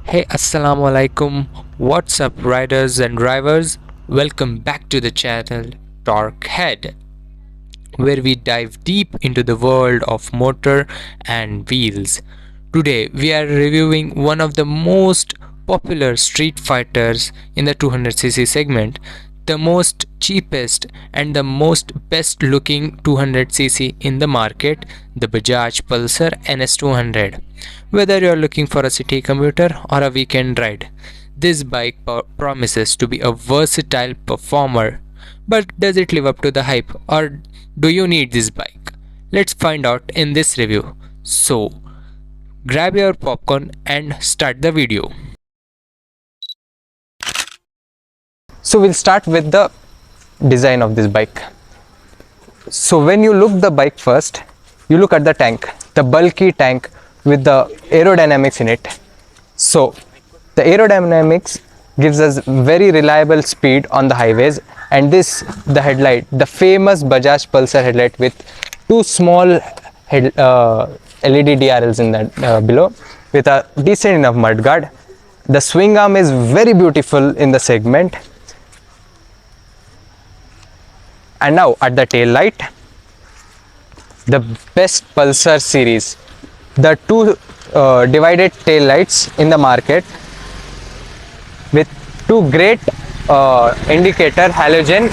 Hey, Assalamu alaikum. What's up, riders and drivers? Welcome back to the channel Torque Head, where we dive deep into the world of motor and wheels. Today, we are reviewing one of the most popular street fighters in the 200cc segment, the most cheapest and the most best looking 200cc in the market, the Bajaj Pulsar NS200. Whether you're looking for a city commuter or a weekend ride, this bike promises to be a versatile performer. But does it live up to the hype, or do you need this bike? Let's find out in this review. So, grab your popcorn and start the video. So we'll start with the design of this bike. So when you look the bike first, you look at the tank, the bulky tank with the aerodynamics in it. So the aerodynamics gives us very reliable speed on the highways, and the headlight, the famous Bajaj Pulsar headlight with two small LED DRLs in that below with a decent enough mudguard. The swing arm is very beautiful in the segment. And now at the tail light, the best Pulsar series, the two divided tail lights in the market with two great indicator halogen.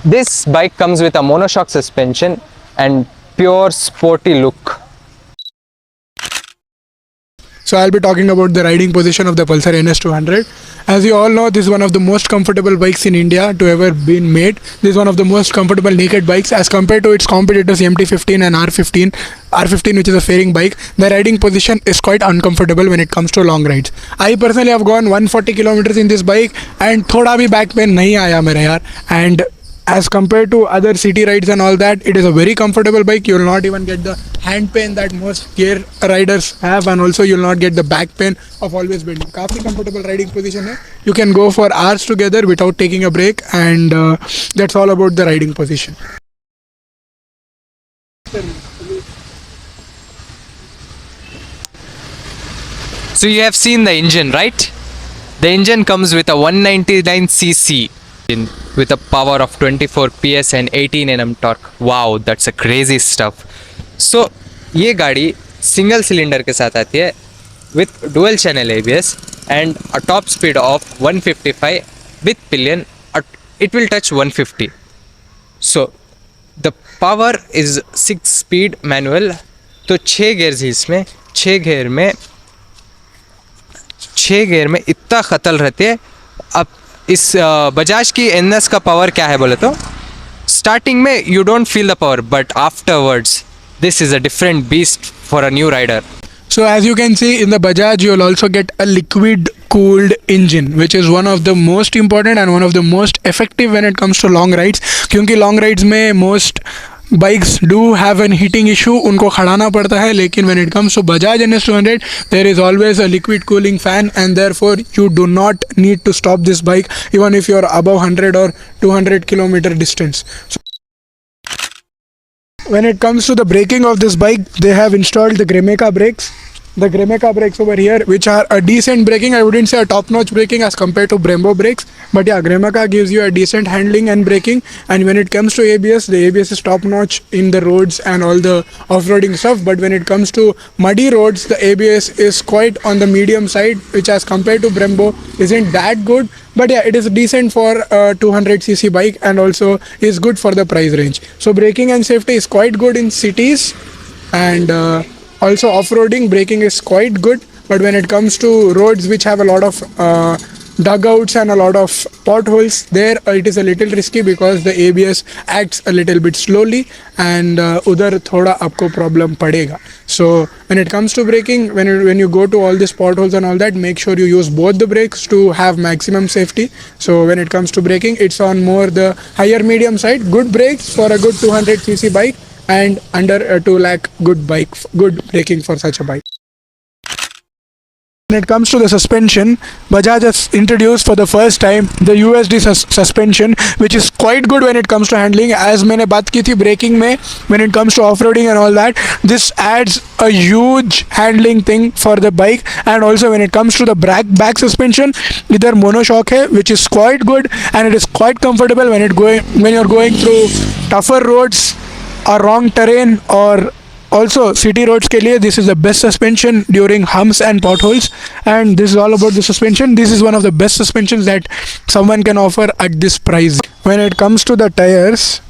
This bike comes with a monoshock suspension and pure sporty look. So I'll be talking about the riding position of the Pulsar NS200. As you all know, this is one of the most comfortable bikes in India to ever been made. This is one of the most comfortable naked bikes as compared to its competitors MT15 and R15. R15, which is a fairing bike, the riding position is quite uncomfortable when it comes to long rides. I personally have gone 140 kilometers in this bike and thoda bhi back pain nahi aaya mere yaar. And as compared to other city rides and all that, it is a very comfortable bike. You will not even get the hand pain that most gear riders have, and also you will not get the back pain of always bending. काफी comfortable riding position है. You can go for hours together without taking a break, and that's all about the riding position. So, you have seen the engine, right? The engine comes with a 199cc with a power of 24 PS and 18 Nm torque. Wow, that's a crazy stuff. So, ये गाड़ी single cylinder के साथ आती है with dual channel ABS and a top speed of 155 with pillion. It will touch 150. So, the power is 6 speed manual. तो 6 gears ही इसमें 6 gear में इतना खतल रहते हैं. अब इस बजाज की NS का पावर क्या है बोले तो स्टार्टिंग में you don't feel the power, but afterwards this is a different beast for a new rider. So as you can see in the Bajaj, you will also get a liquid cooled engine, which is one of the most important and one of the most effective when it comes to long rides. क्योंकि long rides में most bikes do have an heating issue, उनको खड़ाना पड़ता है. लेकिन when it comes to Bajaj NS200, there is always a liquid cooling fan, and therefore you do not need to stop this bike even if you are above 100 or 200 kilometer distance. So when it comes to the braking of this bike, they have installed the Grimeca brakes. The Grimeca brakes over here, which are a decent braking. I wouldn't say a top-notch braking as compared to Brembo brakes, but yeah, Grimeca gives you a decent handling and braking. And when it comes to ABS, the ABS is top-notch in the roads and all the off-roading stuff. But when it comes to muddy roads, the ABS is quite on the medium side, which as compared to Brembo isn't that good. But yeah, it is decent for a 200cc bike and also is good for the price range. So braking and safety is quite good in cities, and also off-roading braking is quite good. But when it comes to roads which have a lot of dugouts and a lot of potholes, there it is a little risky because the ABS acts a little bit slowly, and udhar thoda aapko problem padega. So when it comes to braking, when you go to all these potholes and all that, make sure you use both the brakes to have maximum safety. So when it comes to braking, it's on more the higher medium side. Good brakes for a good 200cc bike, and under 2 lakh good braking for such a bike. when it comes to the suspension, Bajaj has introduced for the first time the USD suspension, which is quite good when it comes to handling. As मैंने बात की थी braking में, when it comes to off-roading and all that, this adds a huge handling thing for the bike. And also when it comes to the back suspension, इधर monoshock है, which is quite good and it is quite comfortable when you're going through tougher roads or wrong terrain, or also city roads के लिए this is the best suspension during humps and potholes. And this is all about the suspension. This is one of the best suspensions that someone can offer at this price. When it comes to the tires,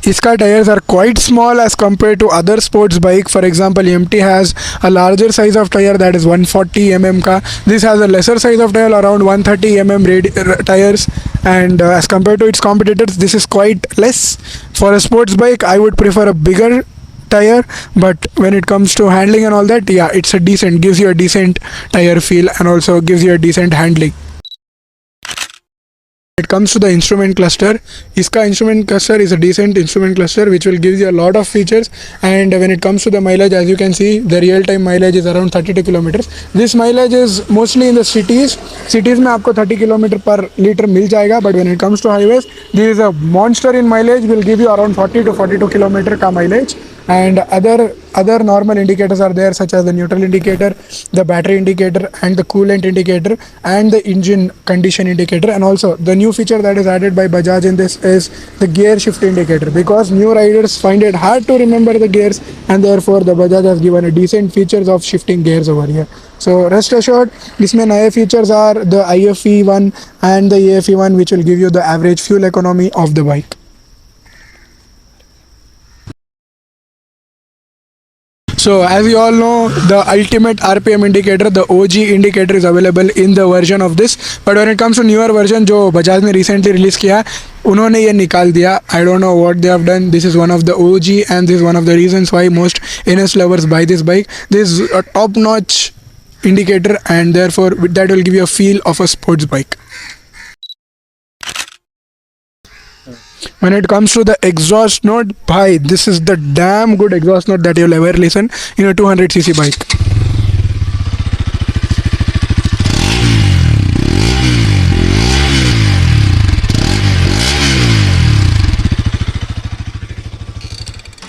इसका tires are quite small as compared to other sports bike. For example, MT has a larger size of tire that is 140 mm का. This has a lesser size of tire around 130 mm tires, and as compared to its competitors, this is quite less. For a sports bike, I would prefer a bigger tire, but when it comes to handling and all that, yeah, it's a decent, gives you a decent tire feel and also gives you a decent handling. When it comes to the instrument cluster, iska instrument cluster is a decent instrument cluster which will give you a lot of features. And when it comes to the mileage, as you can see, the real time mileage is around 32 kilometers. This mileage is mostly in the cities में आपको 30 km per liter मिल जाएगा, but when it comes to highways, this is a monster in mileage, will give you around 40 to 42 km का mileage. And other normal indicators are there, such as the neutral indicator, the battery indicator, and the coolant indicator, and the engine condition indicator. And also the new feature that is added by Bajaj in this is the gear shift indicator, because new riders find it hard to remember the gears, and therefore the Bajaj has given a decent features of shifting gears over here. So rest assured, इसमें नए features are the IFE1 and the AFE1, which will give you the average fuel economy of the bike. So as you all know, the ultimate RPM indicator, the OG indicator, is available in the version of this. But when it comes to newer version जो Bajaj ने recently release किया, उन्होंने ये निकाल दिया. I don't know what they have done. This is one of the OG, and this is one of the reasons why most NS lovers buy this bike. This is a top-notch indicator, and therefore that will give you a feel of a sports bike. When it comes to the exhaust note, bhai, this is the damn good exhaust note that you'll ever listen in a 200cc bike.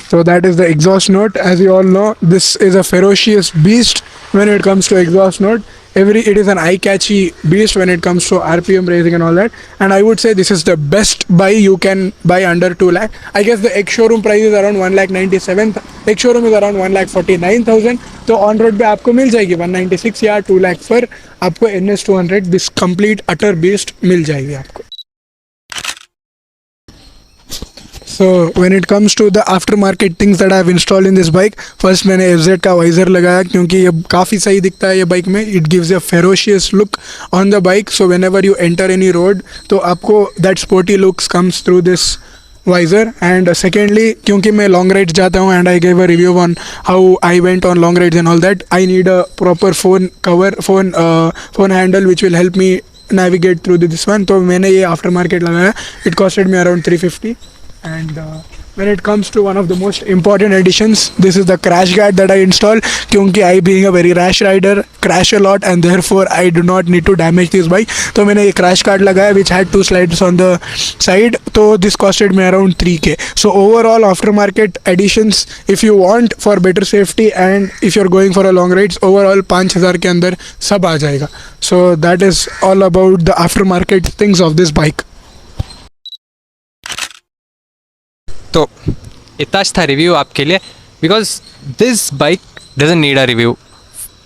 So that is the exhaust note. As you all know, this is a ferocious beast when it comes to exhaust note. It is an eye-catchy beast when it comes to RPM raising and all that. And I would say this is the best buy you can buy under 2 lakh. I guess the ex-showroom price is around 1,97,000. Ex-showroom is around 1,49,000. तो on road पे आपको मिल जाएगी 196 या 2 लाख पर आपको NS200 this complete utter beast मिल जाएगी आपको. So when it comes to the aftermarket things that I have installed in this bike, first मैंने FZ का वाइजर लगाया क्योंकि ये काफ़ी सही दिखता है ये बाइक में. It gives a ferocious look on the bike, so whenever you enter any road तो आपको that sporty looks comes through this visor. And secondly, क्योंकि मैं long rides जाता हूँ and I gave a review on how I went on long rides and all that, I need a proper phone cover, phone handle which will help me navigate through this one. तो मैंने ये aftermarket लगाया. It costed me around 350. And when it comes to one of the most important additions, this is the crash guard that I installed क्योंकि I being a very rash rider crash a lot and therefore I do not need to damage this bike. तो मैंने ये crash guard लगाया which had 2 slides on the side. तो this costed me around 3k. So overall aftermarket additions, if you want for better safety and if you're going for a long rides, overall 5000 के अंदर सब आ जाएगा. So that is all about the aftermarket things of this bike. तो इतना था review आपके लिए, because this bike doesn't need a review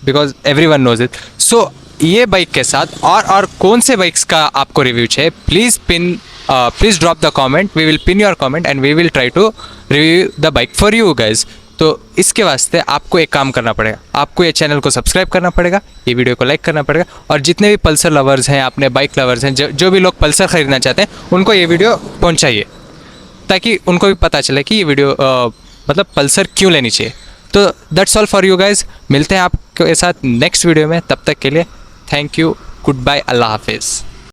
because everyone knows it. So ये बाइक के साथ और कौन से बाइक्स का आपको रिव्यू चाहिए, please drop the comment. We will pin your comment and we will try to review the bike for you guys. तो इसके वास्ते आपको एक काम करना पड़ेगा, आपको ये चैनल को सब्सक्राइब करना पड़ेगा, ये वीडियो को लाइक करना पड़ेगा, और जितने भी पल्सर लवर्स हैं, अपने बाइक लवर्स हैं, जो भी लोग पल्सर ख़रीदना चाहते हैं उनको ये वीडियो पहुँचाइए ताकि उनको भी पता चले कि ये वीडियो मतलब पल्सर क्यों लेनी चाहिए. तो that's all for you guys. मिलते हैं आपके साथ नेक्स्ट वीडियो में. तब तक के लिए थैंक यू, गुड बाय, अल्लाह हाफिज़.